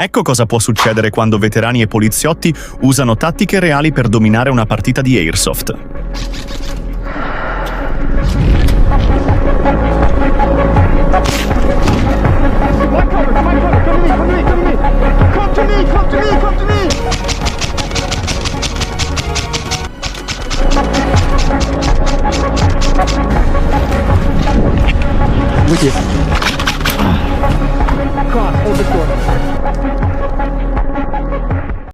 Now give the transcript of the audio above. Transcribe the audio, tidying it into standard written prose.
Ecco cosa può succedere quando veterani e poliziotti usano tattiche reali per dominare una partita di Airsoft. With you.